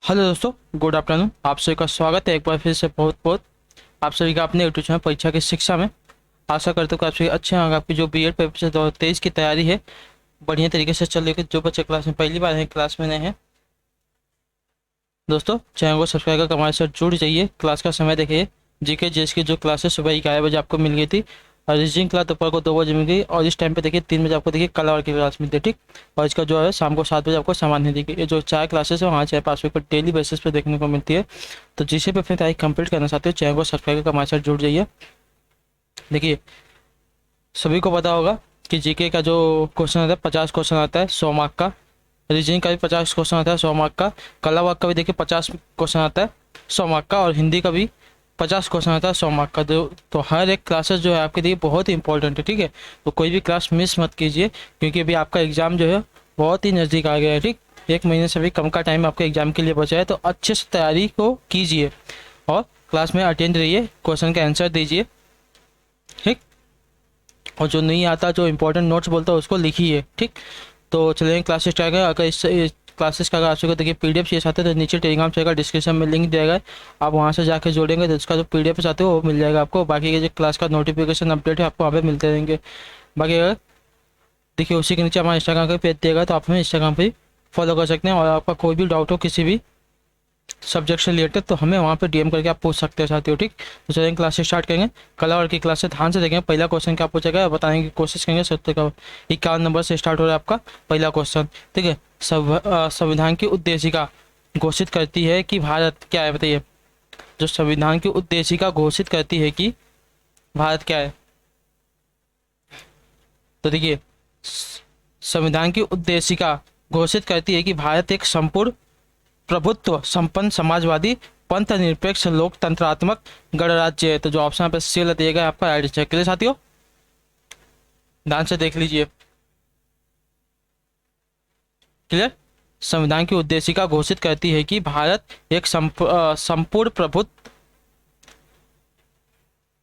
Hello दोस्तों, good afternoon. आप सभी का स्वागत है एक बार फिर से बहुत बहुत आप सभी का अपने यूट्यूब चैनल परीक्षा की शिक्षा में। आशा करते हो कि आप सभी अच्छे होंगे। आपकी जो बीएड पेपर से 2023 की तैयारी है बढ़िया तरीके से चल रही है। जो बच्चे क्लास में पहली बार हैं, क्लास में नए हैं, दोस्तों चैनल को सब्सक्राइब करके हमारे साथ जुड़ जाइए। क्लास का समय देखिए, जीके जीएस की जो क्लासेस सुबह 11 बजे आपको मिल गई थी, और रीजनिंग क्लास दोपहर को 2 बजे मिल गई, और इस टाइम पे देखिए 3 बजे आपको देखिए कला की क्लास मिलती है, ठीक। और इसका जो है शाम को 7 बजे आपको सामान्य दी गई। ये जो 4 क्लासेस है वहाँ 4-5 पर डेली बेसिस पे देखने को मिलती है। तो जिसे भी अपनी तैयारी कंप्लीट करना चाहते हो, चैनल को सब्सक्राइब करके हमारे साथ जुड़ जाइए। देखिए, सभी को पता होगा कि जीके का जो क्वेश्चन आता है 50 क्वेश्चन आता है 100 मार्क का। रीजनिंग का भी 50 क्वेश्चन आता है 100 मार्क का। कला वाक का भी देखिए 50 क्वेश्चन आता है 100 मार्क का। और हिंदी का भी 50 क्वेश्चन आता है 100 मार्क का। तो हर एक क्लासेस जो है आपके लिए बहुत ही इंपॉर्टेंट है, ठीक है। तो कोई भी क्लास मिस मत कीजिए, क्योंकि अभी आपका एग्ज़ाम जो है बहुत ही नज़दीक आ गया है, ठीक। 1 महीने से भी कम का टाइम आपके एग्ज़ाम के लिए बचा है। तो अच्छे से तैयारी को कीजिए और क्लास में अटेंड रहिए, क्वेश्चन का आंसर दीजिए, ठीक। और जो नहीं आता, जो इंपॉर्टेंट नोट्स बोलता है उसको लिखिए, ठीक। तो चलिए क्लासेस स्टार्ट करें। अगर इस क्लासेस का अगर आप सबको देखिए पीडीएफ चाहिए चाहते हैं तो नीचे टेलीग्राम चलेगा, डिस्क्रिप्शन में लिंक दिया गया है, आप वहाँ से जाकर जोड़ेंगे तो उसका जो पीडीएफ चाहते हो वो मिल जाएगा आपको। बाकी के जो क्लास का नोटिफिकेशन अपडेट है आपको वहाँ पे मिलते रहेंगे। बाकी अगर देखिए उसी के नीचे हमारा इंस्टाग्राम का पेज दिएगा, तो आप हमें इंस्टाग्राम पर फॉलो कर सकते हैं। और आपका कोई भी डाउट हो किसी भी सब्जेक्ट से रिलेटेड तो हमें वहाँ पे डीएम करके आप पूछ सकते हो साथियों, ठीक। तो चलिए क्लासेस स्टार्ट करेंगे। कला और की क्लास से ध्यान से देखेंगे। पहला क्वेश्चन क्या पूछेगा बताने की कोशिश करेंगे। 51 नंबर से स्टार्ट हो रहा है आपका पहला क्वेश्चन, ठीक है। संविधान की उद्देशिका घोषित करती है कि भारत क्या है, बताइए। जो संविधान की उद्देशिका घोषित करती है कि भारत क्या है, तो देखिए संविधान की उद्देशिका घोषित करती है कि भारत एक संपूर्ण प्रभुत्व संपन्न समाजवादी पंथ निरपेक्ष लोकतंत्रात्मक गणराज्य है। तो जो ऑप्शन पे सी दिया गया आपका राइट आंसर। क्लियर साथियों, ध्यान से देख लीजिए। क्लियर, संविधान की उद्देशिका घोषित करती है कि भारत एक संपूर्ण प्रभुत्व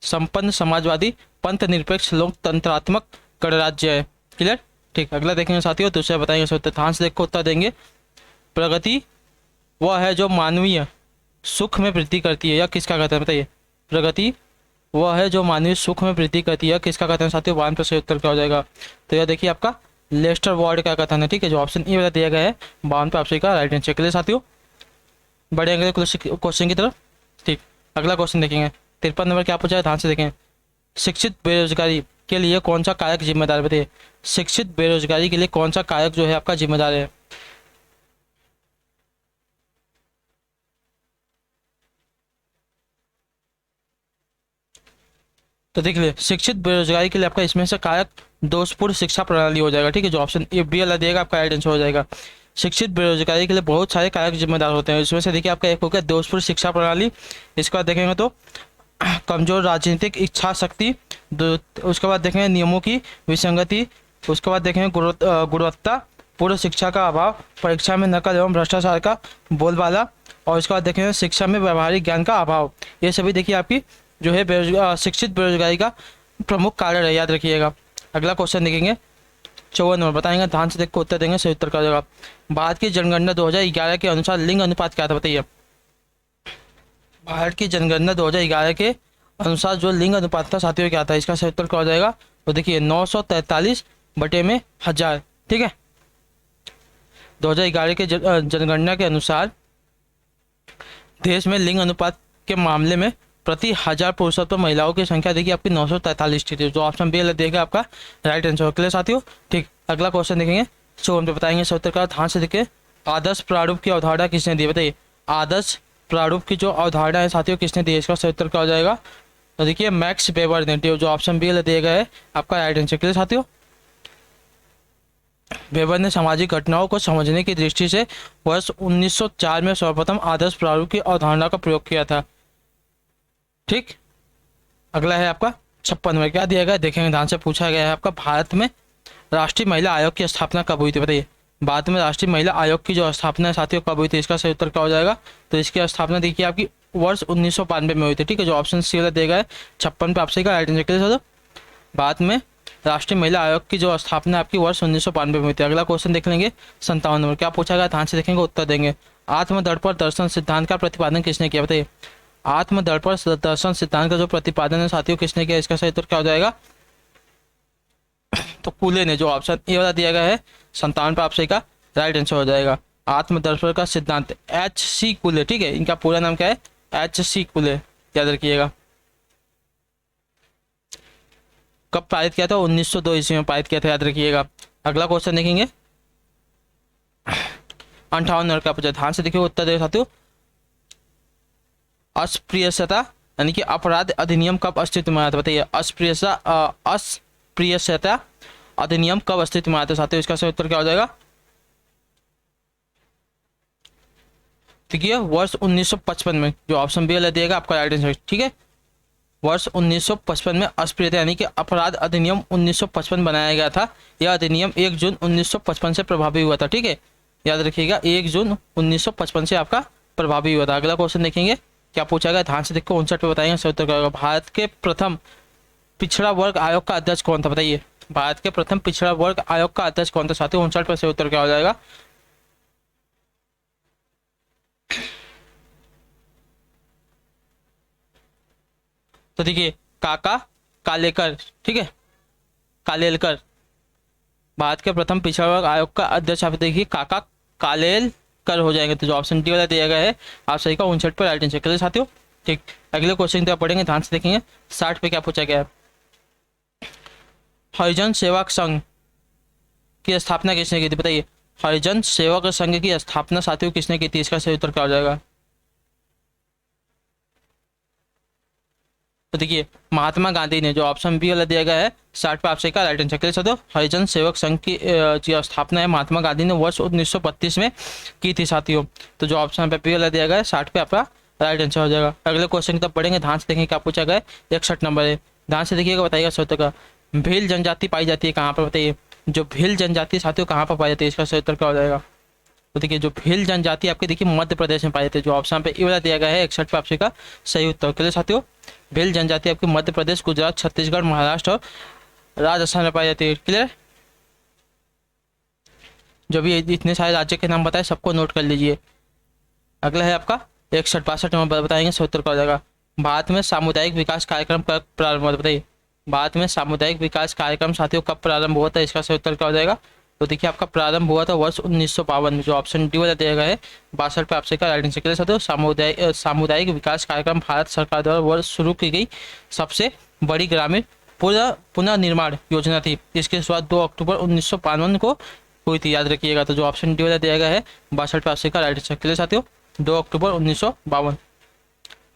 संपन्न समाजवादी पंथ निरपेक्ष लोकतंत्रात्मक गणराज्य है। क्लियर, ठीक। अगला देखेंगे साथियों, दूसरा बताएंगे। ध्यान से देखो, उत्तर देंगे। प्रगति वह है जो मानवीय सुख में वृद्धि करती है, या किसका कहते हैं, बताइए। प्रगति वह है जो मानवीय सुख में वृद्धि करती है, किसका कहते हैं साथियों। 1 पर सही उत्तर क्या हो जाएगा। तो यह देखिए आपका लेस्टर वार्ड का कथन है, ठीक है। जो ऑप्शन ए वाला दिया गया है 52 पे आप सही का राइट आंसर। क्लियर साथियों, बढ़ेंगे क्वेश्चन की तरफ, ठीक। अगला क्वेश्चन देखेंगे। 53 नंबर क्या पूछा है, ध्यान से देखें। शिक्षित बेरोजगारी के लिए कौन सा कारक जिम्मेदार है, बताइए। शिक्षित बेरोजगारी के लिए कौन सा कारक जो है आपका जिम्मेदार है। तो देख लिए, शिक्षित बेरोजगारी के लिए आपका इसमें से कारक दोषपूर्ण शिक्षा प्रणाली हो जाएगा, ठीक है। जो ऑप्शन ए बी वाला देगा आपका राइट आंसर हो जाएगा। शिक्षित बेरोजगारी के लिए बहुत सारे कारक जिम्मेदार होते हैं। इसमें से देखिए आपका एक हो गया दोषपूर्ण शिक्षा प्रणाली। इसके बाद देखेंगे तो कमजोर राजनीतिक इच्छा शक्ति। उसके बाद देखेंगे नियमों की विसंगति। उसके बाद देखेंगे गुणवत्ता पूर्व शिक्षा का अभाव, परीक्षा में नकल एवं भ्रष्टाचार का बोलबाला। और इसके बाद देखेंगे शिक्षा में व्यवहारिक ज्ञान का अभाव। ये सभी देखिए आपकी जो है शिक्षित बेरोजगारी का प्रमुख कारण है, याद रखिएगा। अगला क्वेश्चन देखेंगे 54 नंबर, बताएंगे। ध्यान से देखो, उत्तर देंगे, सही उत्तर क्या हो जाएगा। भारत की जनगणना 2011 के अनुसार लिंग अनुपात क्या था, बताइए। भारत की जनगणना 2011 के अनुसार जो लिंग अनुपात था साथियों क्या था, इसका सही उत्तर क्या हो जाएगा। तो देखिए 943 बटे में 1000, ठीक है। 2011 के जनगणना के अनुसार देश में लिंग अनुपात के मामले में प्रति 1000 पुरुषों पर महिलाओं की संख्या देखिए आपकी 943 थी। जो ऑप्शन बी देगा आपका राइट आंसर। क्लियर साथियों, ठीक। अगला क्वेश्चन देखेंगे, सो हम पे बताएंगे सही उत्तर का। ध्यान से देखिए, आदर्श प्रारूप की अवधारणा किसने दी, बताइए। आदर्श प्रारूप की जो अवधारणा है साथियों किसने दी है, इसका सही उत्तर क्या हो जाएगा। तो देखिए मैक्स वेबर ने। जो ऑप्शन बी दिया गया है आपका राइट आंसर। क्लियर साथियों, वेबर ने सामाजिक घटनाओं को समझने की दृष्टि से वर्ष 1904 में सर्वप्रथम आदर्श प्रारूप की अवधारणा का प्रयोग किया था, ठीक। अगला है आपका 56 में क्या दिया गया, देखेंगे। ध्यान से पूछा गया है आपका भारत में राष्ट्रीय महिला आयोग की स्थापना कब हुई थी, बताइए। भारत में राष्ट्रीय महिला आयोग की जो स्थापना है साथियों कब हुई थी, इसका सही उत्तर क्या हो जाएगा। तो इसकी स्थापना देखिए आपकी वर्ष 1992 में हुई थी, ठीक है। जो ऑप्शन सी वाला देगा है 56 पे आपसे का राइट आंसर। भारत में राष्ट्रीय महिला आयोग की जो स्थापना आपकी वर्ष 1992 में हुई थी। अगला क्वेश्चन देख लेंगे 57 नंबर, क्या पूछा गया, ध्यान से देखेंगे उत्तर देंगे। आत्मदर्पण दर्शन सिद्धांत का प्रतिपादन किसने किया, बताइए। आत्मदर्पण दर्शन सिद्धांत का जो प्रतिपादन है साथियों किसने किया, इसका सही उत्तर क्या हो जाएगा, तो कूले ने। जो ऑप्शन ए वाला दिया गया है 57 पे आपसे का राइट आंसर हो जाएगा। आत्मदर्पण का सिद्धांत H.C. कूले, ठीक है, इनका पूरा नाम क्या है, H.C. कूले, याद रखिएगा। कब पारित किया था, 1902 ईस्वी में पारित किया था, याद रखिएगा। अगला क्वेश्चन देखेंगे 58 नंबर का पूछा, ध्यान से देखिए उत्तर दे साथियों। अस्पृश्यता यानी कि अपराध अधिनियम कब अस्तित्व में आया था, बताइए। अस्पृश्यता अधिनियम कब अस्तित्व में आया था साथियों, इसका सही उत्तर क्या हो जाएगा, देखिए वर्ष 1955 में। जो ऑप्शन बी वाला दिएगा आपका राइट आंसर, ठीक है। वर्ष 1955 में अस्पृश्यता यानी कि अपराध अधिनियम 1955 बनाया गया था। यह अधिनियम 1 जून 1955 से प्रभावी हुआ था, ठीक है, याद रखिएगा। 1 जून 1955 से आपका प्रभावी हुआ था। अगला क्वेश्चन देखेंगे क्या पूछा गया, ध्यान से देखो 59 पे बताएंगे सही उत्तर क्या होगा। भारत के प्रथम पिछड़ा वर्ग आयोग का अध्यक्ष कौन था, बताइए। भारत के प्रथम पिछड़ा वर्ग आयोग का अध्यक्ष कौन था साथियों, 59 पे सही उत्तर क्या हो जाएगा, तो देखिए काका कालेकर, ठीक है, कालेलकर। भारत के प्रथम पिछड़ा वर्ग आयोग का अध्यक्ष आप देखिए काका कालेलकर हो जाएंगे। तो जो ऑप्शन डी वाला दिया गया है आप सही का 59 पर राइट आंसर के लिए साथियों, ठीक। अगले क्वेश्चन तो आप पढ़ेंगे, ध्यान से देखेंगे 60 पे क्या पूछा गया है। हरिजन सेवक संघ की स्थापना किसने की थी, बताइए। हरिजन सेवक संघ की स्थापना साथियों किसने की थी, इसका सही उत्तर क्या हो जाएगा, तो देखिए महात्मा गांधी ने। जो ऑप्शन बी वाला दिया गया है 60 पे आपसे का राइट आंसर के लिए साथियों। हरिजन सेवक संघ की जो स्थापना है महात्मा गांधी ने वर्ष 1932 में की थी साथियों। तो जो ऑप्शन पे बी वाला दिया गया है 60 पे आपका राइट आंसर हो जाएगा। अगले क्वेश्चन की तरफ पढ़ेंगे, ध्यान से देखेंगे क्या पूछा गया है। 61 नंबर है, ध्यान से देखिएगा, बताइएगा सही उत्तर का। भील जनजाति पाई जाती है कहाँ पर, बताइए। जो भील जनजाति साथियों कहाँ पर पाई जाती है, इसका सही उत्तर क्या हो जाएगा, तो देखिए जो भील जनजाति आपके देखिए मध्य प्रदेश में पाई जाती है। जो ऑप्शन पे ए वाला दिया गया है 61 पे आपसे का सही उत्तर के लिए साथियों। भील जनजाति आपके मध्य प्रदेश, गुजरात, छत्तीसगढ़, महाराष्ट्र और राजस्थान में पाई जाती है, क्लियर। जो भी इतने सारे राज्य के नाम बताए सबको नोट कर लीजिए। अगला है आपका 61-62 नंबर, बताएंगे सही उत्तर क्या हो जाएगा। भारत में सामुदायिक विकास कार्यक्रम कब प्रारंभ हुआ, बताइए। भारत में सामुदायिक विकास कार्यक्रम साथियों कब प्रारंभ हुआ था, इसका सही उत्तर क्या हो जाएगा, तो देखिए आपका प्रारंभ हुआ था वर्ष 1952 में। जो ऑप्शन डी वाला दिया गया है 62 पे आपसे का राइट आंसर के लिए साथियों। सामुदायिक विकास कार्यक्रम भारत सरकार द्वारा वर्ष शुरू की गई सबसे बड़ी ग्रामीण पुनर्निर्माण योजना थी। इसकी शुरुआत 2 अक्टूबर 1952 को हुई थी, याद रखिएगा। तो जो ऑप्शन डी वाला दिया गया है 62 पे आपसे का राइट आंसर के लिए साथियों, 2 अक्टूबर 1952,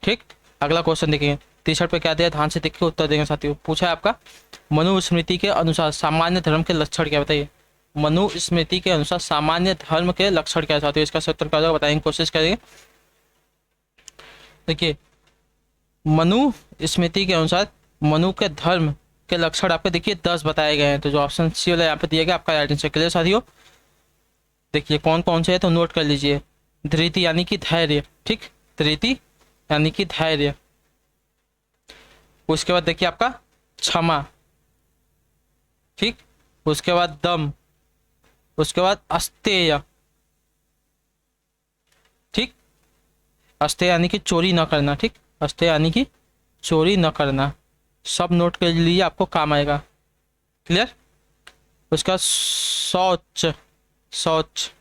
ठीक। अगला क्वेश्चन देखेंगे 63 पे क्या दिया, ध्यान से देख के उत्तर देंगे साथियों। पूछा है आपका मनुस्मृति के अनुसार सामान्य धर्म के लक्षण क्या, बताइए। मनुस्मृति के अनुसार सामान्य धर्म के लक्षण क्या साथियों, इसका उत्तर क्या होगा, बताएंगे, कोशिश करेंगे। देखिए मनुस्मृति के अनुसार मनु के धर्म के लक्षण आपके देखिए 10 बताए गए हैं। तो जो ऑप्शन सी वाला यहाँ पे दिया गया आपका राइट आंसर के लिए साथियों। देखिए कौन कौन से है तो नोट कर लीजिए। धृति यानी कि धैर्य, ठीक, धृति यानी कि धैर्य। उसके बाद देखिए आपका क्षमा, ठीक। उसके बाद दम, उसके बाद अस्तेय, ठीक, अस्तेय यानी कि चोरी न करना, ठीक, अस्तेय यानी कि चोरी न करना। सब नोट कर लीजिए, आपको काम आएगा, क्लियर। उसका शौच, शौच,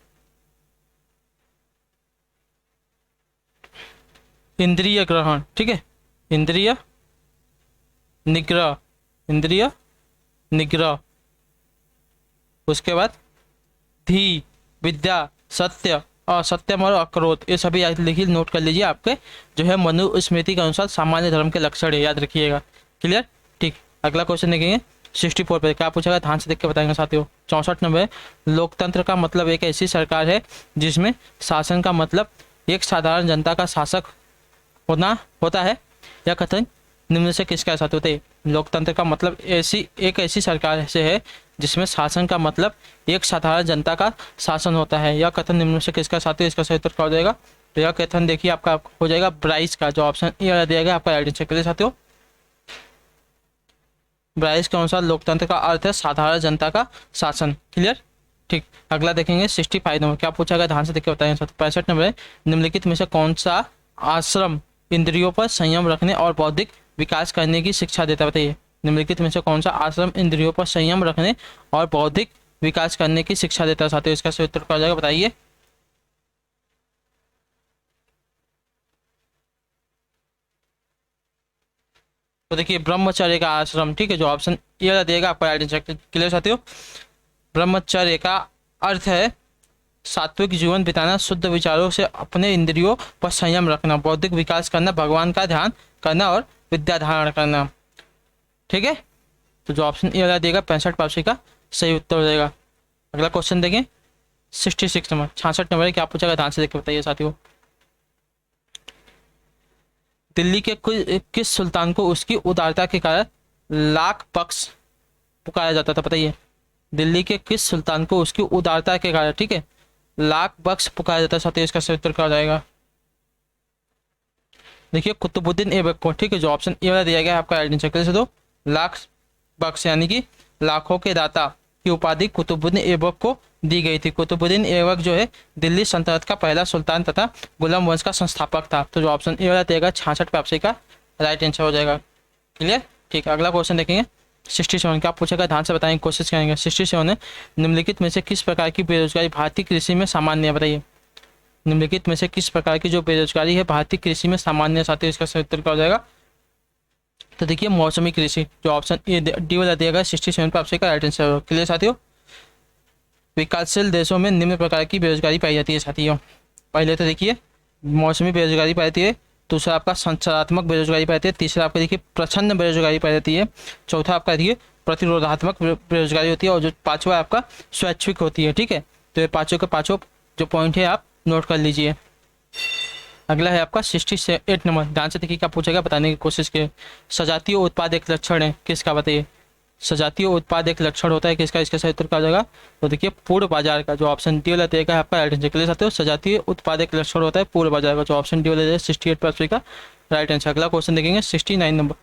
इंद्रिय ग्रहण, ठीक है, इंद्रिय निग्रह, इंद्रिय निग्रह। उसके बाद धी, विद्या, सत्य, असत्यम और अक्रोध, ये सभी लिखिए, नोट कर लीजिए। आपके जो है मनुस्मृति के अनुसार सामान्य धर्म के लक्षण है, याद रखिएगा, क्लियर, ठीक। अगला क्वेश्चन देखेंगे 64 पे क्या पूछा गया, ध्यान से देख के बताएंगे साथियों। 64 नंबर, लोकतंत्र का मतलब एक ऐसी सरकार है जिसमें शासन का मतलब एक साधारण जनता का शासक होता है। यह कथन निम्न से किसका साथ होते हैं। लोकतंत्र का मतलब एक ऐसी सरकार से है जिसमें शासन का मतलब एक साधारण जनता का शासन होता है। यह कथन निम्न से किसका साथ है, इसका सही उत्तर क्या हो जाएगा। तो यह कथन देखिए आपका हो जाएगा ब्राइस का। जो ऑप्शन ए वाला दिया गया आपका राइट आंसर के लिए साथियों। ब्राइस के अनुसार लोकतंत्र का अर्थ है साधारण जनता का शासन। क्लियर। ठीक। अगला देखेंगे 65 नंबर, क्या पूछा गया ध्यान से देखिए बताइए। 65 नंबर है, निम्नलिखित में से कौन सा आश्रम इंद्रियों पर संयम रखने और बौद्धिक विकास करने की शिक्षा देता है, बताइए। निम्नलिखित में से कौन सा आश्रम इंद्रियों पर संयम रखने और बौद्धिक विकास करने की शिक्षा देता है साथियों, इसका सही उत्तर क्या हो जाएगा बताइए। तो देखिए ब्रह्मचर्य का आश्रम, ठीक है, जो ऑप्शन ए देगा आपका राइट आंसर। क्लियर साथियों। ब्रह्मचर्य का अर्थ है सात्विक जीवन बिताना, शुद्ध विचारों से अपने इंद्रियों पर संयम रखना, बौद्धिक विकास करना, भगवान का ध्यान करना और विद्या धारण करना। ठीक है, तो जो ऑप्शन ए वाला देगा 65% का सही उत्तर हो जाएगा। अगला क्वेश्चन देखें 66 नंबर, 66 नंबर है, क्या पूछेगा ध्यान से देख के बताइए साथियों। दिल्ली के किस सुल्तान को उसकी उदारता के कारण लाख बख्श पुकारा जाता था, बताइए। दिल्ली के किस सुल्तान को उसकी उदारता के कारण, ठीक है, लाख बख्श पुकारा जाता है साथियों, इसका सही उत्तर क्या हो जाएगा। देखिए कुतुबुद्दीन ऐबक को, ठीक है, जो ऑप्शन ए वाला दिया गया है आपका राइट आंसर। से दो लाख बख्श यानी कि लाखों के दाता की उपाधि कुतुबुद्दीन ऐबक को दी गई थी। कुतुबुद्दीन ऐबक जो है दिल्ली सल्तनत का पहला सुल्तान तथा गुलाम वंश का संस्थापक था। तो जो ऑप्शन ए वाला देगा 66% का राइट आंसर हो जाएगा। क्लियर। ठीक, अगला क्वेश्चन देखेंगे 67, क्या पूछेगा ध्यान से बताएंगे, कोशिश करेंगे। 67 है, निम्नलिखित में से किस प्रकार की बेरोजगारी भारतीय कृषि में सामान्य है, बताइए। निम्नलिखित में से किस प्रकार की जो बेरोजगारी है भारतीय कृषि में सामान्य साथियों, इसका सही उत्तर क्या हो जाएगा। तो देखिए मौसमी कृषि, जो ऑप्शन ए डी वाला दिया गया 67% का राइट आंसर। क्लियर साथियों। विकासशील देशों में निम्न प्रकार की बेरोजगारी पाई जाती है साथियों। पहले तो देखिए मौसमी बेरोजगारी पाई जाती है, दूसरा आपका संचारात्मक बेरोजगारी पाई जाती है, तीसरा आपका देखिए प्रछन्न बेरोजगारी पाई जाती है, चौथा आपका देखिए प्रतिरोधात्मक बेरोजगारी होती है, और जो पांचवा आपका स्वैच्छिक होती है। ठीक है, तो ये पांचों के पांचों जो पॉइंट है आप नोट कर लीजिए। अगला है आपका 68 नंबर, ध्यान से देखिए क्या पूछेगा बताने की कोशिश के। सजातीय उत्पाद एक लक्षण है किसका, बताइए। सजातीय उत्पाद एक लक्षण होता है किसका, इसका सही उत्तर क्या हो जाएगा। तो देखिए पूर्ण बाजार का, जो ऑप्शन डी वाला देगा आपका राइट आंसर। क्लियर साथियों, सजातीय उत्पाद एक लक्षण होता है पूर्ण बाजार का, जो ऑप्शन डी वाला देगा 68% का राइट आंसर। अगला क्वेश्चन देखेंगे 69 नंबर,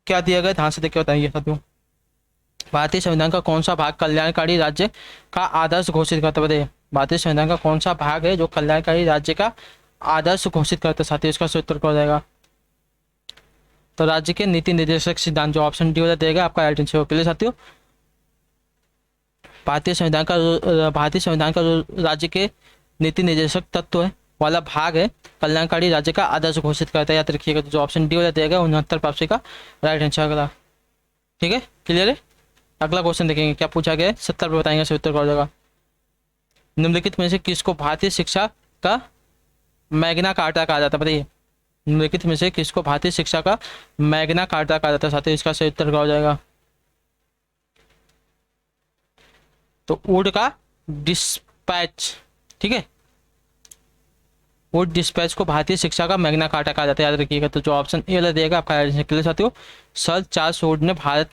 क्या दिया गया ध्यान से देखिए बताइए साथियों। भारतीय संविधान का कौन सा भाग कल्याणकारी राज्य का आदर्श घोषित करता है, बताइए। भारतीय संविधान का कौन सा भाग है जो कल्याणकारी राज्य का आदर्श घोषित करता है साथियों, इसका सही उत्तर क्या हो जाएगा। तो राज्य के नीति निर्देशक सिद्धांत, जो ऑप्शन डी वाला देगा आपका राइट आंसर। के लिए साथियों भारतीय संविधान का जो राज्य के नीति निर्देशक तत्व है वाला भाग है कल्याणकारी राज्य का आदर्श घोषित करता है, याद रखिएगा। तो जो ऑप्शन डी वाला देगा 69% का राइट आंसर अगला। ठीक है, क्लियर है। अगला क्वेश्चन देखेंगे क्या पूछा गया है, 70 पर बताएंगे सही उत्तर क्या हो जाएगा। निम्नलिखित में से किसको भारतीय शिक्षा का मैग्ना कार्टा कहा जाता है, बताइए। निम्नलिखित में से किसको भारतीय शिक्षा का मैग्ना कार्टा कहा जाता है साथियों, इसका सही उत्तर क्या हो जाएगा। तो वुड का डिस्पैच, ठीक है, वुड डिस्पैच को भारतीय शिक्षा का मैग्ना कार्टा कहा जाता है, याद रखिएगा। तो जो ऑप्शन ए वाला देगा आपका क्लियर साथियों। सर चार्ल्स वुड ने भारत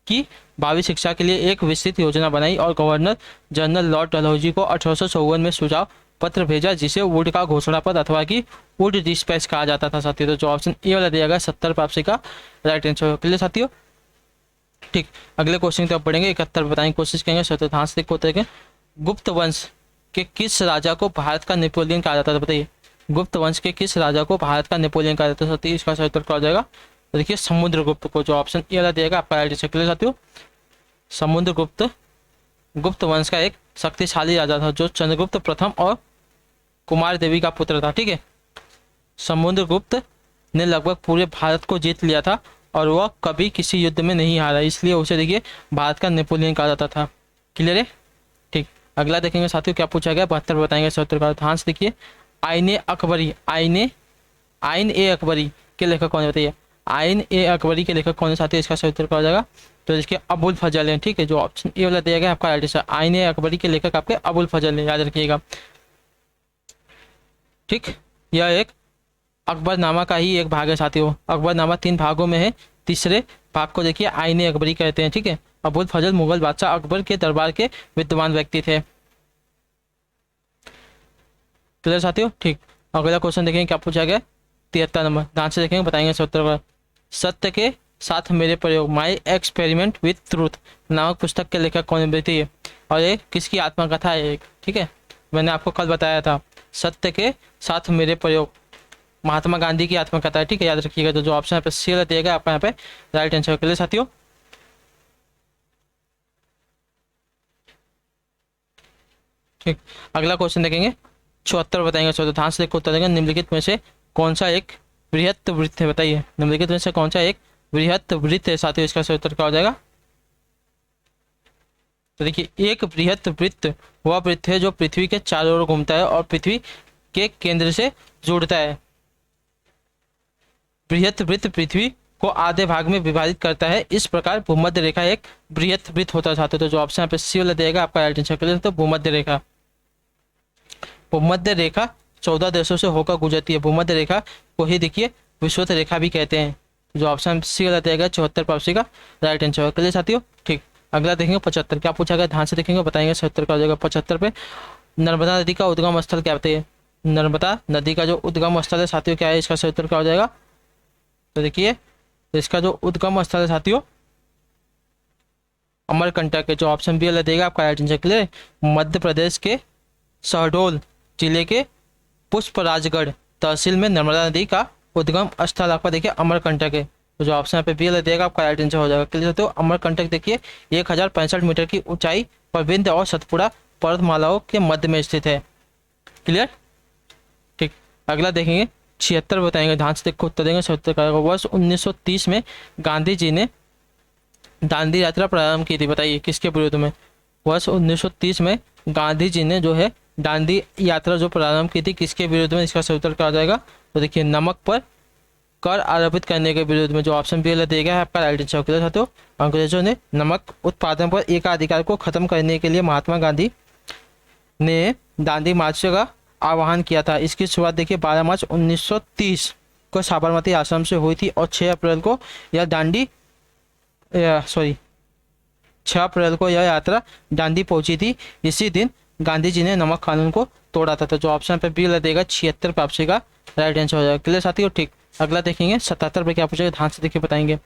की भावी शिक्षा के लिए एक विस्तृत योजना बनाई और गवर्नर जनरल लॉर्ड डलहौजी को 1854 में सुझाव पत्र भेजा, जिसे वुड का घोषणा पत्र अथवा कि वुड डिस्पैच कहा जाता था साथियों। तो जो ऑप्शन ए वाला दिया गया 70% का राइट आंसर। क्लियर साथियों। ठीक, अगले क्वेश्चन की तरफ बढ़ेंगे, 71 बताने की कोशिश करेंगे। शतधांश देखें, गुप्त वंश के किस राजा को भारत का नेपोलियन कहा जाता था, बताइए। गुप्त वंश के किस राजा को भारत का नेपोलियन कहा जाता था, इसका सही उत्तर क्या हो जाएगा। तो देखिए समुद्रगुप्त को, जो ऑप्शन ए वाला दिएगा आपका राइट आंसर। क्लियर साथियों। समुद्रगुप्त गुप्त वंश का एक शक्तिशाली राजा था जो चंद्रगुप्त प्रथम और कुमार देवी का पुत्र था। ठीक है, समुद्रगुप्त ने लगभग पूरे भारत को जीत लिया था और वह कभी किसी युद्ध में नहीं हारा, इसलिए उसे देखिए भारत का नेपोलियन कहा जाता था। क्लियर है। ठीक, अगला देखेंगे साथियों क्या पूछा गया, 72 बताएंगे सही उत्तर का। ध्यान से देखिए, आईने अकबरी, आइन ए अकबरी के लेखक कौन है, बताइए। आइन ए अकबरी के लेखक कौन है साथियों, इसका सही उत्तर क्या हो जाएगा। तो इसके अबुल फजल है। ठीक है, जो ऑप्शन ए वाला दिया गया आपका राइट आंसर। आइन ए अकबरी के लेखक आपके अबुल फजल है, याद रखिएगा। ठीक, यह एक अकबरनामा का ही एक भाग है साथियों। अकबरनामा 3 भागों में है, तीसरे भाग को देखिए आईने अकबरी कहते हैं। ठीक है, अबुल फजल मुगल बादशाह अकबर के दरबार के विद्वान व्यक्ति थे। क्लियर साथियों। ठीक, अगला क्वेश्चन देखेंगे क्या पूछा गया, 73 नंबर, ध्यान से देखेंगे बताएंगे सही उत्तर। सत्य के साथ मेरे प्रयोग, माई एक्सपेरिमेंट विथ ट्रूथ नामक पुस्तक के लेखक कौन बताइए। और ये किसकी आत्मकथा है एक, ठीक है, मैंने आपको कल बताया था, सत्य के साथ मेरे प्रयोग, महात्मा गांधी की आत्मकथा है, ठीक है, याद रखिएगा। तो जो ऑप्शन यहाँ पे सी दिएगा आपका यहाँ पे राइट आंसर के लिए साथियों। ठीक, अगला क्वेश्चन देखेंगे 74 बताएंगे। ध्यान से देखो उत्तर देंगे। निम्नलिखित में से कौन सा एक बृहत वृत्त है, बताइए निम्नलिखित में से कौन सा एक बृहत वृत्त है साथियों। इसका सही उत्तर क्या हो जाएगा। तो देखिए, एक बृहत वृत्त वह वृत्त है जो पृथ्वी के चारों ओर घूमता है और पृथ्वी के केंद्र से जुड़ता है। बृहत वृत्त पृथ्वी को आधे भाग में विभाजित करता है, इस प्रकार भूमध्य रेखा एक बृहत वृत्त होता है साथियों। तो जो ऑप्शन यहाँ पे सी वाला देगा आपका राइट आंसर के लिए, तो भूमध्य रेखा। भूमध्य रेखा 14 देशों से होकर गुजरती है। भूमध्य रेखा को ही देखिए विषुवत रेखा भी कहते हैं। जो ऑप्शन सी वाला देगा 74 पापसी का राइट आंसर के लिए साथियों। ठीक, अगला देखेंगे 75। क्या पूछा गया, ध्यान से देखेंगे, बताएंगे 77 का हो जाएगा। 75 पे नर्मदा नदी का उद्गम स्थल क्या बताइए। नर्मदा नदी का जो उद्गम स्थल है साथियों क्या है, इसका सही उत्तर क्या हो जाएगा। तो देखिए, इसका जो उद्गम स्थल है साथियों अमरकंटक है। जो ऑप्शन बी वाला देगा आपका राइट आंसर के लिए मध्य प्रदेश के शहडोल जिले के पुष्पराजगढ़ तहसील में नर्मदा नदी का उद्गम स्थल आपका देखिए अमरकंटक है। तो जो ऑप्शन पे बी वाला देगा आपका राइट आंसर हो जाएगा। क्लियर। तो अमरकंटक देखिए 1065 मीटर की ऊंचाई पर विंध्य और सतपुड़ा पर्वतमालाओं के मध्य में स्थित है। क्लियर। ठीक, अगला देखेंगे 76 बताएंगे। ध्यान से देखो उत्तर देंगे। 77 का वर्ष 1930 में गांधी जी ने दांडी यात्रा प्रारंभ की थी, बताइए किसके विरोध में। वर्ष 1930 में गांधी जी ने जो है दांडी यात्रा जो प्रारंभ की थी किसके विरोध में, इसका सही उत्तर क्या हो जाएगा। तो देखिए, नमक पर कर आरोपित करने के विरोध में। जो ऑप्शन बी दिया है आपका राइट आंसर क्लियर। तो अंग्रेजों ने नमक उत्पादन पर एकाधिकार को खत्म करने के लिए महात्मा गांधी ने दांडी मार्च का आह्वान किया था। इसकी शुरुआत देखिए 12 मार्च 1930 को साबरमती आश्रम से हुई थी और 6 अप्रैल को यह 6 अप्रैल को यह यात्रा दांडी पहुंची थी। इसी दिन गांधी जी ने नमक कानून को तोड़ा था। तो जो ऑप्शन पे बी देगा 76 पापसी का राइट आंसर हो जाएगा। क्लियर साथियों। ठीक, अगला देखेंगे 77 पे क्या पूछेगा, ध्यान से देखिए बताएंगे।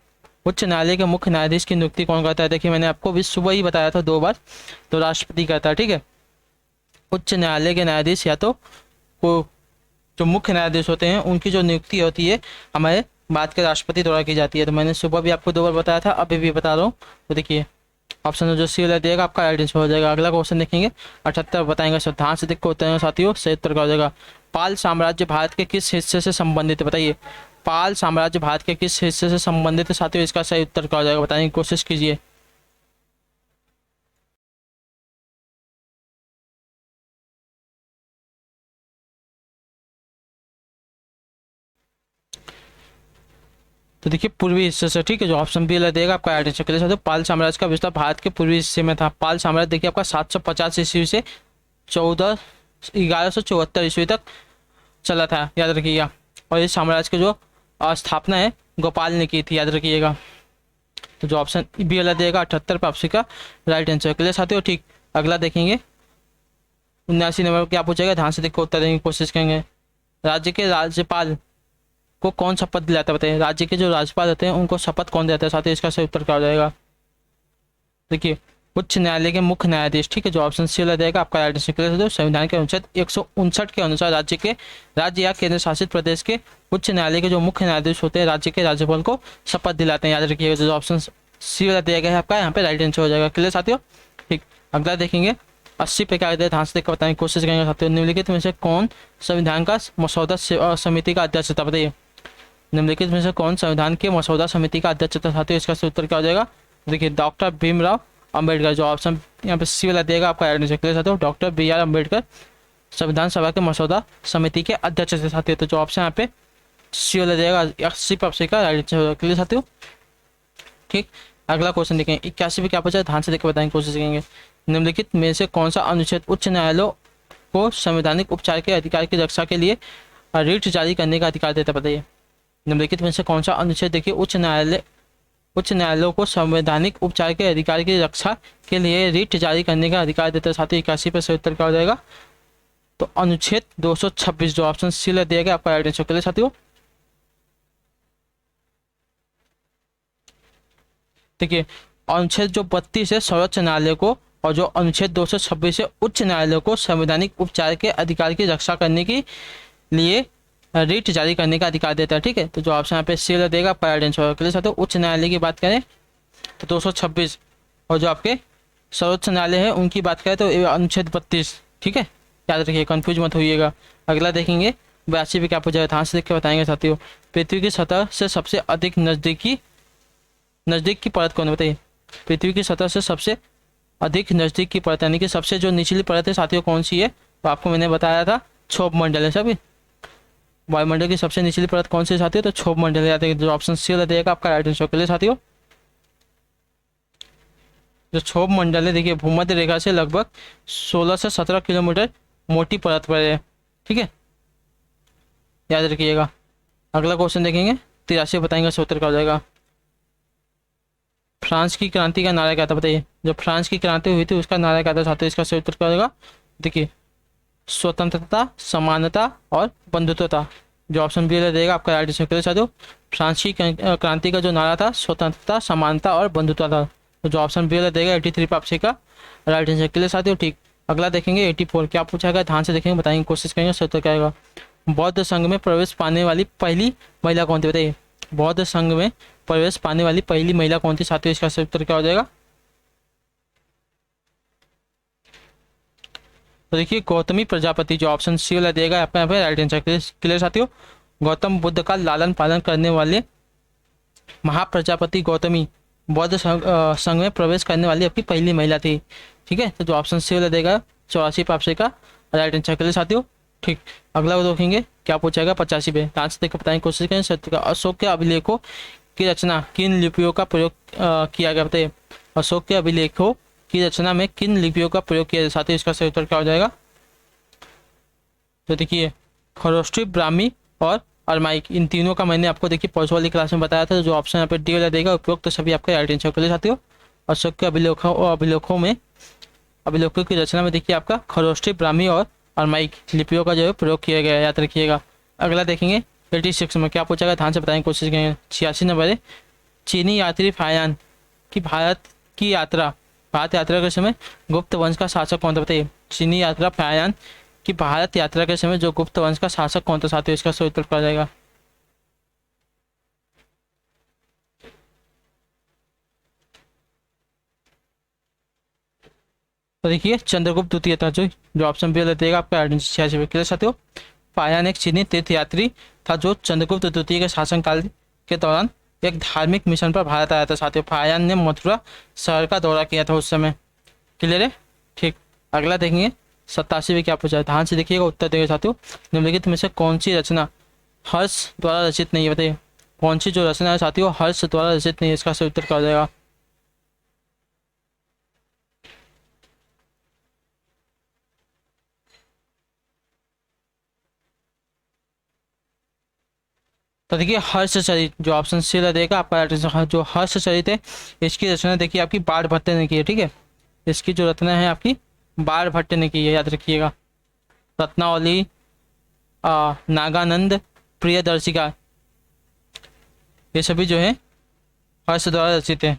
उच्च न्यायालय के मुख्य न्यायाधीश की नियुक्ति कौन करता है। देखिए, मैंने आपको भी सुबह ही बताया था 2 बार, तो राष्ट्रपति करता है। ठीक है, उच्च न्यायालय के न्यायाधीश या तो को जो मुख्य न्यायाधीश होते हैं उनकी जो नियुक्ति होती है हमारे भारत के राष्ट्रपति द्वारा की जाती है। तो मैंने सुबह भी आपको 2 बार बताया था, अभी भी बता रहा हूँ। तो देखिए, ऑप्शन जो सी वाला देगा आपका राइट आंसर हो जाएगा। अगला क्वेश्चन देखेंगे 78 बताएंगे। सब ध्यान से देखो उत्तर साथियों, सही उत्तर का हो जाएगा। पाल साम्राज्य भारत के किस हिस्से से संबंधित है, बताइए। पाल साम्राज्य भारत के किस हिस्से से संबंधित है साथियों, इसका सही उत्तर क्या हो जाएगा, बताने की कोशिश कीजिए। तो देखिए, पूर्वी हिस्से से। ठीक है, जो ऑप्शन बी देगा आपका राइट आंसर के लिए। पाल साम्राज्य का विस्तार भारत के पूर्वी हिस्से में था। पाल साम्राज्य देखिए आपका 750 ईस्वी से 1174 ईस्वी तक चला था, याद रखिएगा। और इस साम्राज्य की जो स्थापना है गोपाल ने की थी, याद रखिएगा। तो जो ऑप्शन बी वाला देगा 78 पापसी का राइट आंसर के लिए साथियों। ठीक, अगला देखेंगे 79 नंबर क्या पूछेगा, ध्यान से देखो उत्तर देने की कोशिश करेंगे। राज्य के राज्यपाल को कौन शपथ दिलाता है, बताइए। राज्य के जो राज्यपाल होते हैं उनको शपथ कौन देता है साथियों, इसका सही उत्तर क्या हो जाएगा। देखिए, उच्च न्यायालय के मुख्य न्यायाधीश। ठीक है, जो ऑप्शन सी वाला देगा आपका राइट आंसर क्लियर है। संविधान के अनुच्छेद 159 के अनुसार राज्य या केंद्र शासित प्रदेश के उच्च न्यायालय के जो मुख्य न्यायाधीश होते हैं राज्य के राज्यपाल को शपथ दिलाते हैं, याद रखिएगा। जो ऑप्शन सी वाला दिया गया है आपका यहाँ पे राइट आंसर हो जाएगा। क्लियर साथियों। ठीक, अगला देखेंगे 80 पे क्या ध्यान से देखकर बताने की कोशिश करेंगे साथियों। निम्नलिखित में से कौन संविधान का मसौदा समिति का अध्यक्ष था, बताइए। निम्नलिखित में से कौन संविधान के मसौदा समिति का अध्यक्ष था साथियों, इसका सही उत्तर क्या हो जाएगा। देखिए, डॉक्टर भीमराव अंबेडकर। जो ऑप्शन यहाँ पे सी वाला देगा आपका राइट आंसर क्लियर साथियों। डॉक्टर BR अम्बेडकर संविधान सभा के मसौदा समिति के अध्यक्ष थे साथियों। तो जो ऑप्शन यहाँ पे सी वाला देगा 80 पापसी का राइट आंसर क्लियर साथियों। ठीक, अगला क्वेश्चन देखेंगे 81 पे क्या पूछा है, ध्यान से देखकर बताने की कोशिश करेंगे। निम्नलिखित में से कौन सा अनुच्छेद उच्च न्यायालयों को संवैधानिक उपचार के अधिकार की रक्षा के लिए रिट जारी करने का अधिकार देता है, बताइए। निम्नलिखित में से कौन सा अनुच्छेद देखिए उच्च न्यायालयों को संवैधानिक उपचार के अधिकार की रक्षा के लिए रिट जारी करने का अधिकार देता है साथियों। 81 पे सही उत्तर क्या हो जाएगा। तो अनुच्छेद 226, जो ऑप्शन सी दिया गया आपका राइट आंसर के लिए साथियों। देखिए अनुच्छेद जो 32 है सर्वोच्च न्यायालय को, और जो अनुच्छेद 226 है उच्च न्यायालय को संवैधानिक उपचार के अधिकार की रक्षा करने के लिए रिट जारी करने का अधिकार देता है। ठीक है, तो जो ऑप्शन यहाँ पे सी वाला देगा आपका राइट आंसर। क्लियर साथियों, उच्च न्यायालय की बात करें तो 226, और जो आपके सर्वोच्च न्यायालय है उनकी बात करें तो अनुच्छेद 32। ठीक है, याद रखिए, कंफ्यूज मत होइएगा। अगला देखेंगे 82 पे क्या पूछा है, ध्यान से देख के बताएंगे साथियों। पृथ्वी की सतह से सबसे अधिक नजदीक की परत कौन है, बताइए। पृथ्वी की सतह से सबसे अधिक नजदीक की परत यानी कि सबसे जो निचली परत है साथियों कौन सी है, तो आपको मैंने बताया था क्षोभ मंडल है सभी। वायुमंडल की सबसे निचली परत कौन सी है साथियों, तो क्षोभ मंडल है। याद रखिए, जो ऑप्शन सी वाला देगा आपका राइट आंसर। के लिए साथियों जो क्षोभ मंडल है, देखिए भूमध्य रेखा से लगभग 16 से 17 किलोमीटर मोटी परत पर है। ठीक है, याद रखिएगा। अगला क्वेश्चन देखेंगे 83 बताएंगे, इसका उत्तर क्या हो जाएगा। फ्रांस की क्रांति का नारा क्या था, बताइए। जब फ्रांस की क्रांति हुई थी उसका नारा क्या था साथियों, इसका सही उत्तर क्या हो जाएगा। देखिए स्वतंत्रता, समानता और बंधुत्वता। जो ऑप्शन बी देगा आपका राइट आंसर। साथियों फ्रांस की क्रांति का जो नारा था स्वतंत्रता, समानता और बंधुत्व था। तो जो ऑप्शन बी देगा 83 पे आपसे का राइट आंसर। के लिए साथियों ठीक। अगला देखेंगे 84, क्या पूछा गया, ध्यान से देखेंगे, बताएंगे, कोशिश करेंगे, सही उत्तर क्या आएगा। बौद्ध संघ में प्रवेश पाने वाली पहली महिला कौन थी, बताइए। बौद्ध संघ में प्रवेश पाने वाली पहली महिला कौन थी साथियों, इसका सही उत्तर क्या हो जाएगा। तो देखिए गौतमी प्रजापति। जो ऑप्शन सी वाला देगा आपका यहाँ पे राइट आंसर। क्लियर साथियों, गौतम बुद्ध का लालन पालन करने वाले महाप्रजापति गौतमी बौद्ध संघ में प्रवेश करने वाली आपकी पहली महिला थी। ठीक है, तो जो ऑप्शन सी वाला देगा 84 पे आपसे का राइट आंसर। क्लियर साथियों ठीक। अगला वो देखेंगे क्या पूछेगा 85 पे, ध्यान से देखकर बताएंगे, कोशिश करें सत्य का। अशोक के अभिलेखों की रचना किन लिपियों का प्रयोग किया गया, बताइए। अशोक के अभिलेखों की रचना में किन लिपियों का प्रयोग किया, साथ ही इसका सही उत्तर क्या हो जाएगा। तो देखिए खरोष्ठी, ब्राह्मी और अरमाइक, इन तीनों का मैंने आपको देखिए परसों वाली क्लास में बताया था। जो ऑप्शन यहाँ पे डी वाला देगा उपयोग, तो सभी आपके राइट आंसर। के लिए साथियों अशोक के अभिलेखों की रचना में देखिए आपका खरोष्ठी, ब्राह्मी और अरमाइक लिपियों का जो है प्रयोग किया गया है, याद रखिएगा। अगला देखेंगे 86 में क्या पूछा गया, ध्यान से बताएंगे, कोशिश करेंगे। 86 नंबर है, चीनी यात्री फायान की भारत यात्रा के समय गुप्त वंश का शासक कौन था, बताइए। चीनी यात्रा फायान की भारत यात्रा के समय जो गुप्त वंश का शासक कौन था साथियों, इसका सही उत्तर क्या जाएगा। तो देखिए चंद्रगुप्त द्वितीय था। जो ऑप्शन बी देगा आपका 86 में। क्लियर साथियों, फायान एक चीनी तीर्थ यात्री था जो चंद्रगुप्त द्वितीय के शासनकाल के दौरान एक धार्मिक मिशन पर भारत आया था साथियों। फायान ने मथुरा शहर का दौरा किया था उस समय। क्लियर है ठीक। अगला देखेंगे 87 में क्या पूछा है, ध्यान से देखिएगा, उत्तर देंगे साथियों। निम्नलिखित में से कौन सी रचना हर्ष द्वारा रचित नहीं है, बताइए। कौन सी जो रचना है साथियों हर्ष द्वारा रचित नहीं है, इसका सही उत्तर क्या हो जाएगा। तो देखिए हर्ष चरित, जो ऑप्शन सी देगा आपका जो हर्ष चरित है इसकी रचना देखिए आपकी बाढ़ भट्टे ने की है। ठीक है, इसकी जो रचना है आपकी बाढ़ भट्टे ने की है, याद रखिएगा। रत्नावली, नागानंद, प्रियदर्शिका, ये सभी जो है हर्ष द्वारा रचित है।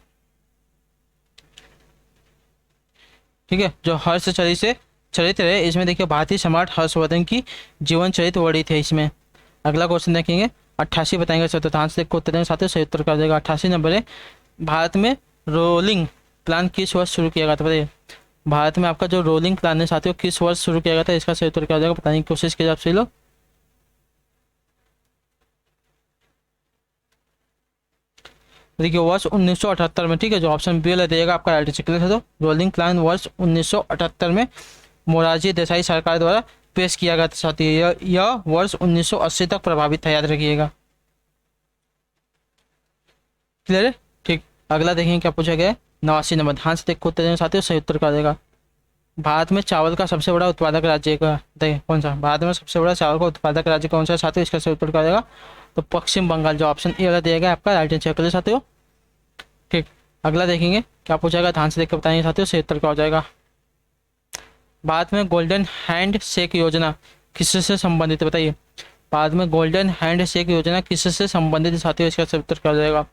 ठीक है, जो हर्ष चरित्र है इसमें देखिए भारतीय सम्राट हर्षवर्धन की जीवन चरित्र वर्णित है इसमें। अगला क्वेश्चन देखेंगे 88 बताएंगे सर, ध्यान से को उत्तर साथ सही उत्तर कर देगा। 88 नंबर है, भारत में रोलिंग प्लान किस वर्ष शुरू किया गया था, बताइए। भारत में आपका जो रोलिंग प्लान है साथियों किस वर्ष शुरू किया गया था, इसका सही उत्तर क्या हो जाएगा, बताने की कोशिश कीजिए आप सही लोग। देखिए वर्ष 1978 में। ठीक है, जो ऑप्शन बी वाला देगा आपका राइट आंसर। है तो रोलिंग प्लान वर्ष 1978 में मोरारजी देसाई सरकार द्वारा पेश किया गया था साथियों। यह वर्ष 1980 तक प्रभावित था, याद रखिएगा। क्लियर है ठीक। अगला देखेंगे क्या पूछा गया है 89 नंबर, ध्यान से देखो उत्तर साथियों सही उत्तर कर देगा। भारत में चावल का सबसे बड़ा उत्पादक राज्य का देखिए कौन सा, भारत में सबसे बड़ा चावल का उत्पादक राज्य कौन सा साथियों, इसका सही उत्तर कर देगा तो पश्चिम बंगाल। जो ऑप्शन ए वाला दिया आपका राइट आंसर कर साथियों ठीक। अगला देखेंगे क्या पूछा गया, ध्यान से देखकर बताएंगे साथियों सही उत्तर क्या हो जाएगा। भारत में गोल्डन हैंड शेक योजना किससे संबंधित है, बताइए। भारत में गोल्डन हैंड शेक योजना किससे संबंधित साथियों, इसका सही उत्तर क्या हो जाएगा।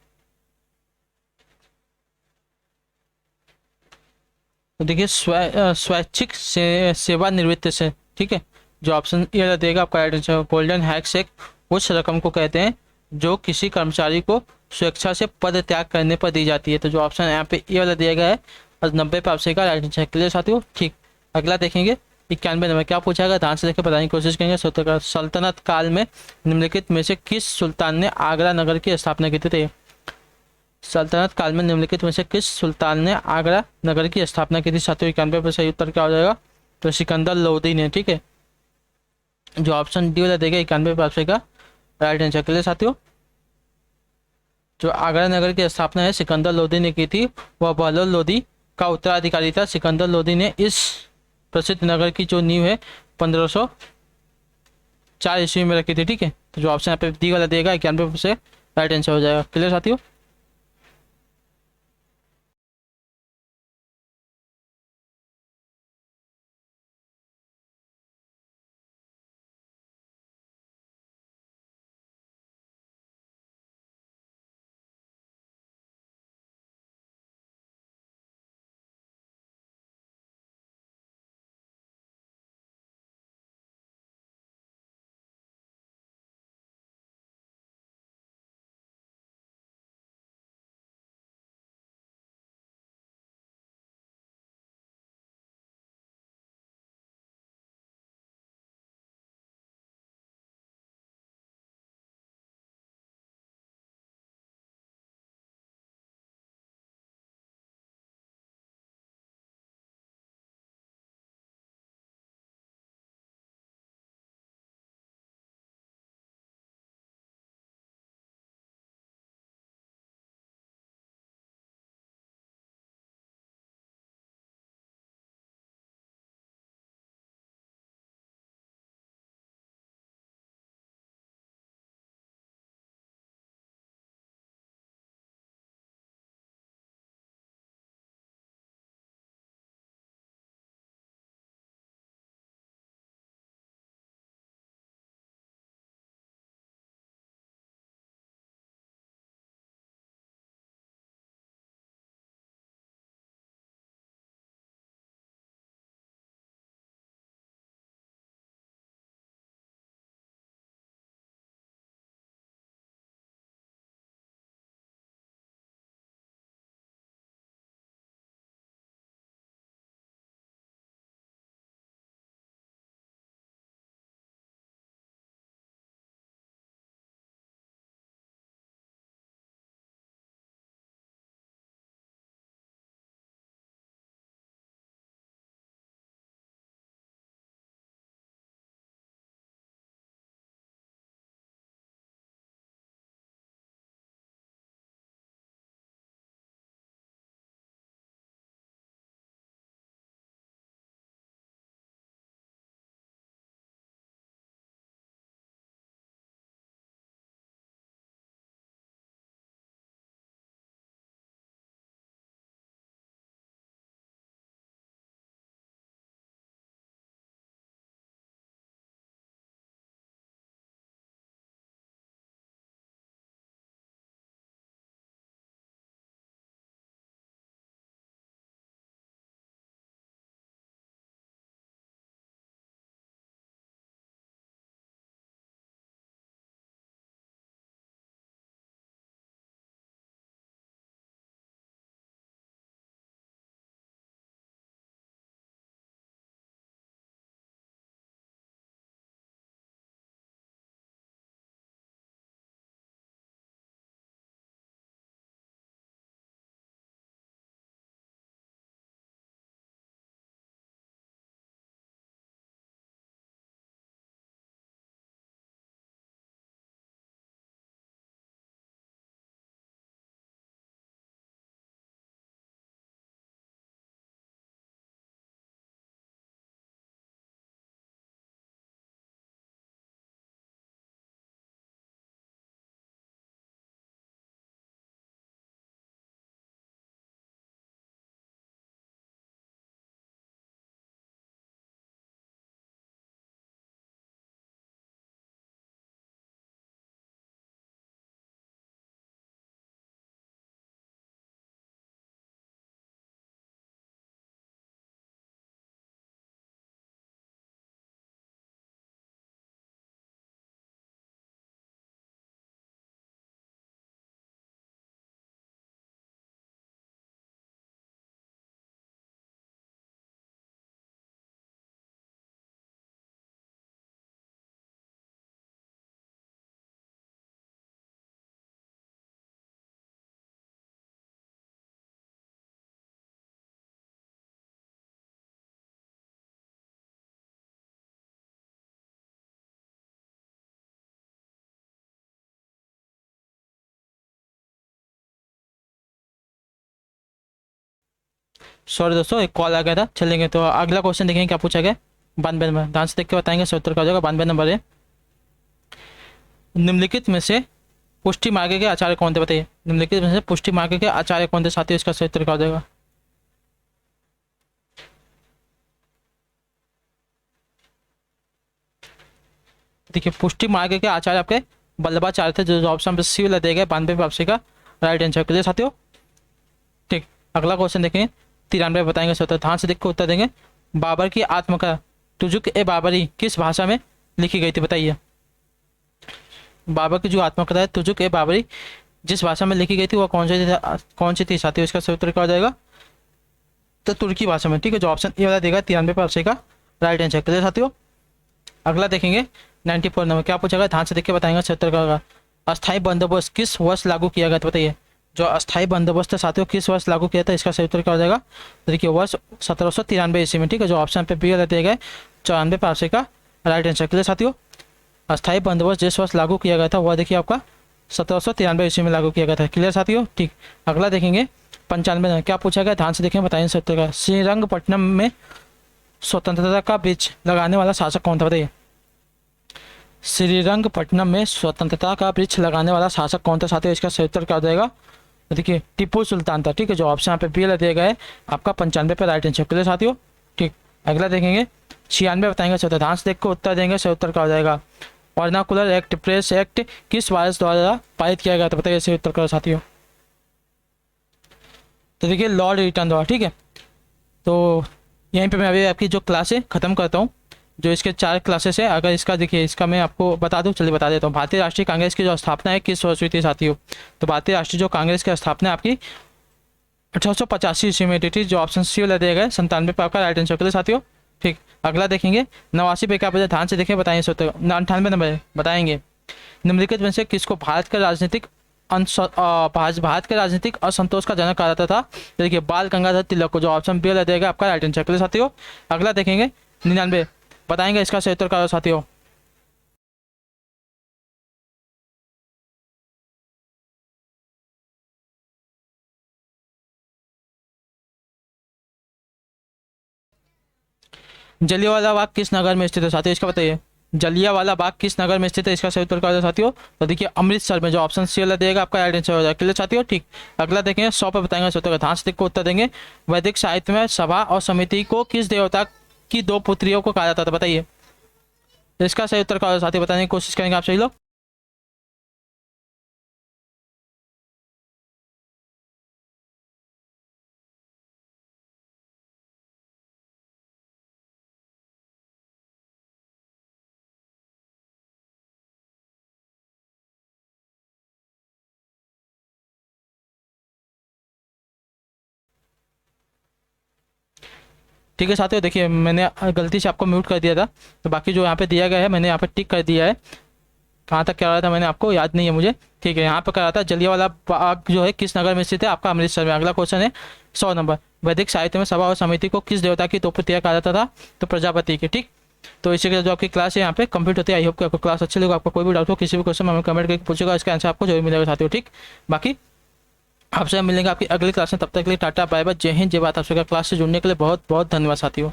तो देखिए स्वैच्छिक सेवानिवृत्ति से, ठीक है। जो ऑप्शन ये वाला देगा आपका राइट आंसर। गोल्डन हैंडशेक उस रकम को कहते हैं जो किसी कर्मचारी को स्वेच्छा से पद त्याग करने पर दी जाती है। तो जो ऑप्शन यहाँ पे ये वाला दिया गया है और 90 पे का राइट आंसर। क्लियर साथियों। ठीक, अगला देखेंगे 91 नंबर। क्या पूछा गया, ध्यान से देखे बताने की कोशिश करेंगे। सल्तनत काल में निम्नलिखित में से किस सुल्तान ने आगरा नगर की स्थापना की थी। सल्तनत काल में निम्नलिखित में से किस सुल्तान ने आगरा नगर की स्थापना की थी साथियों। 91 पर सही उत्तर क्या हो जाएगा, तो सिकंदर लोदी ने, ठीक है। जो ऑप्शन डी वाला देगा 91 का राइट आंसर। के लिए साथियों, जो आगरा नगर की स्थापना है सिकंदर लोदी ने की थी, वह बहलोल लोदी का उत्तराधिकारी था। सिकंदर लोदी ने इस प्रसिद्ध नगर की जो नींव है 1504 ईस्वी में रखी थी, ठीक है। तो जो ऑप्शन यहाँ पे डी वाला देगा 91 से राइट आंसर हो जाएगा। क्लियर साथियों। सॉरी दोस्तों, एक कॉल आ गया था, चलेंगे। तो अगला क्वेश्चन देखेंगे क्या पूछा गया। 92 नंबर, ध्यान से देख के बताएंगे, सही उत्तर का हो जाएगा। 92 नंबर है, निम्नलिखित में से पुष्टि मार्ग के आचार्य कौन थे, बताइए। निम्नलिखित में से पुष्टि मार्ग के आचार्य कौन थे साथियों, इसका सही उत्तर क्या हो जाएगा। देखिए, पुष्टि मार्ग के आचार्य आपके वल्लभाचार्य थे, जो ऑप्शन पे सी वाला दिया गया 92 पे आपसे का राइट आंसर के लिए साथियों। ठीक, अगला क्वेश्चन देखें। 93 बताएंगे सर, ध्यान से देख के उत्तर देंगे। बाबर की आत्मकथा तुजुक ए बाबरी किस भाषा में लिखी गई थी, बताइए। बाबर की जो आत्मकथा है तुजुक ए बाबरी, जिस भाषा में लिखी गई थी वो कौन सी थी साथियों, इसका सही उत्तर क्या हो जाएगा। तो तुर्की भाषा में, ठीक है, जो ऑप्शन ए वाला देगा 93 पे आपसे का राइट आंसर के लिए साथियों। अगला देखेंगे 94 नंबर, क्या पूछा गया, ध्यान से देख के बताएंगे, 76 का होगा। अस्थायी बंदोबस्त किस वर्ष लागू किया गया था, बताइए। जो अस्थायी बंदोबस्त है साथियों, किस वर्ष लागू किया था, इसका सही उत्तर क्या हो जाएगा। तो देखिए, वर्ष 1793 ईस्वी में, ठीक है, जो ऑप्शन पे बी वाला दिए गए 94 पे आपसे का राइट आंसर के लिए साथियों। अस्थायी बंदोबस्त जिस वर्ष लागू किया गया था वह देखिए आपका 1793 ईस्वी में लागू किया गया था। क्लियर साथियों, ठीक। अगला देखेंगे 95 नंबर, क्या पूछा गया, ध्यान से देखें, बताइए सही उत्तर का। श्रीरंगपट्टनम में स्वतंत्रता का वृक्ष लगाने वाला शासक कौन था, बताइए। श्रीरंगपट्टनम में स्वतंत्रता का वृक्ष लगाने वाला शासक कौन था साथियों, इसका सही उत्तर क्या हो जाएगा। तो देखिए, टीपू सुल्तान था, ठीक है, जो ऑप्शन यहाँ पे बी वाला दिया गया है आपका 95 पे राइट आंसर के लिए साथियों। ठीक, अगला देखेंगे 96 बताएंगे सही उत्तर, ध्यान से देख के उत्तर देंगे, सही उत्तर क्या हो जाएगा। वर्नाकुलर एक्ट, प्रेस एक्ट किस भारत द्वारा पारित किया गया था, बताइए सही उत्तर करो साथियों। तो देखिए, लॉर्ड रिटर्न द्वारा, ठीक है। तो यहीं पे मैं अभी आपकी जो क्लास है ख़त्म करता हूँ। जो इसके 4 क्लासेस है, अगर इसका देखिए, इसका मैं आपको बता दूँ, चलिए बता देता हूँ। भारतीय राष्ट्रीय कांग्रेस की जो स्थापना है किस वर्ष हुई थी साथियों। तो भारतीय राष्ट्रीय जो कांग्रेस की स्थापना आपकी 1885 ईस्वी में हुई थी, जो ऑप्शन सी वाला दिया गया 97 पे आपका राइट आंसर के लिए साथियों। ठीक, अगला देखेंगे 89 पे, क्या बजा, ध्यान से देखें, बताएंगे सो 98 नंबर बताएंगे। निम्नलिखित में से किसको भारत के राजनीतिक असंतोष का जनक कहा जाता था। तो देखिए, बाल गंगाधर तिलक को, जो ऑप्शन बी वाला देगा आपका राइट आंसर के लिए साथियों। अगला देखेंगे 99 बताएंगे, इसका सही उत्तर क्या होगा साथियों। जलियांवाला बाग किस नगर में स्थित है साथियों, इसका बताइए। जलियांवाला बाग किस नगर में स्थित है, इसका सही उत्तर क्या होगा साथियों। तो देखिए, अमृतसर में, जो ऑप्शन सी वाला देगा आपका राइट आंसर हो जाएगा। क्लियर साथियों, ठीक। अगला देखेंगे 100 पे बताएंगे सही उत्तर, ध्यान से देख को उत्तर देंगे। वैदिक साहित्य में सभा और समिति को किस देवता की 2 पुत्रियों को कहा जाता था, बताइए। इसका सही उत्तर क्या होगा साथियों, बताने की कोशिश करेंगे आप सही लोग। ठीक है साथियों, देखिए, मैंने गलती से आपको म्यूट कर दिया था, तो बाकी जो यहाँ पे दिया गया है मैंने यहाँ पे टिक कर दिया है। कहाँ तक क्या रहा था मैंने आपको याद नहीं है मुझे, ठीक है। यहाँ पे क्या रहा था, जलियांवाला बाग जो है किस नगर में स्थित है, आपका अमृतसर में। अगला क्वेश्चन है 100 नंबर, वैदिक साहित्य में सभा और समिति को किस देवता की 2 पुत्रियां कहा जाता था, तो प्रजापति की। ठीक, तो इसी के साथ जो आपकी क्लास है यहाँ पे कंप्लीट होती है। आई होप कि आपको क्लास अच्छी लगे। आपको कोई भी डाउट हो, किसी भी क्वेश्चन में हमें कमेंट करके पूछेगा, इसका आंसर आपको जो भी मिलेगा साथियों। ठीक, बाकी आपसे मिलेंगे आपकी अगली क्लास में, तब तक के लिए टाटा बाय बाय, जय हिंद, जय भारत। आप सबका क्लास से जुड़ने के लिए बहुत बहुत धन्यवाद साथियों।